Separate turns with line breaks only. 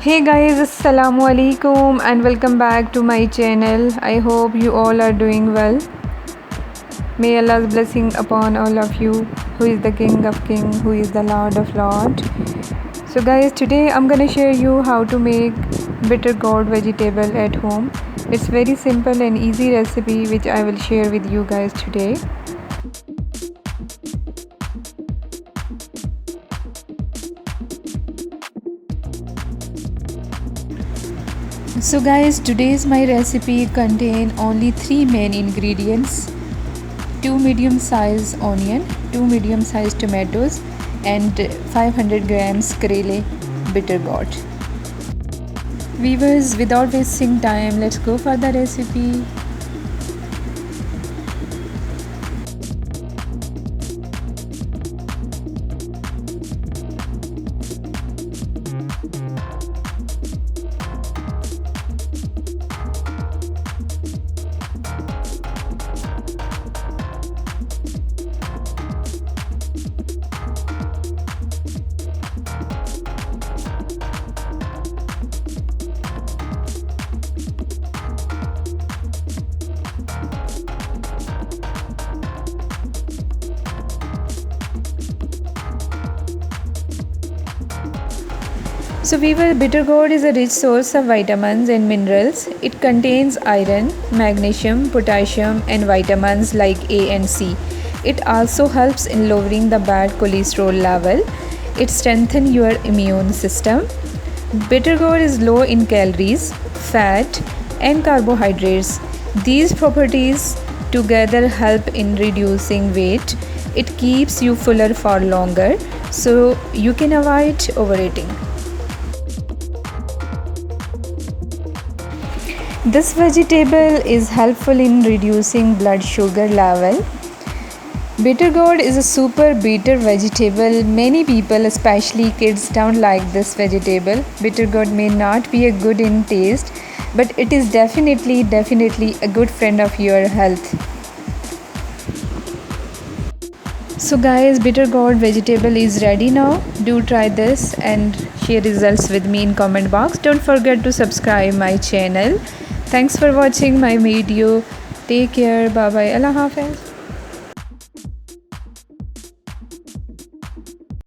Hey guys, assalamu alaikum and welcome back to my channel. I hope you all are doing well. May Allah's blessing upon all of you, who is the King of King, who is the Lord of Lord. So guys, today I'm gonna share you how to make bitter gourd vegetable at home. It's very simple and easy recipe which I will share with you guys today. So guys, today's my recipe contain only 3 main ingredients: 2 medium size onion, 2 medium size tomatoes and 500 grams Karelay bitter gourd. Viewers, without wasting time, let's go for the recipe. So bitter gourd is a rich source of vitamins and minerals. It contains iron, magnesium, potassium and vitamins like A and C. It also helps in lowering the bad cholesterol level. It strengthens your immune system. Bitter gourd is low in calories, fat and carbohydrates. These properties together help in reducing weight. It keeps you fuller for longer, so you can avoid overeating. This vegetable is helpful in reducing blood sugar level. Bitter gourd is a super bitter vegetable. Many people, especially kids, don't like this vegetable. Bitter gourd may not be a good in taste, but it is definitely a good friend of your health. So guys, bitter gourd vegetable is ready now. Do try this and share results with me in comment box. Don't forget to subscribe my channel. Thanks for watching my video. Take care. Bye bye. Allah Hafiz.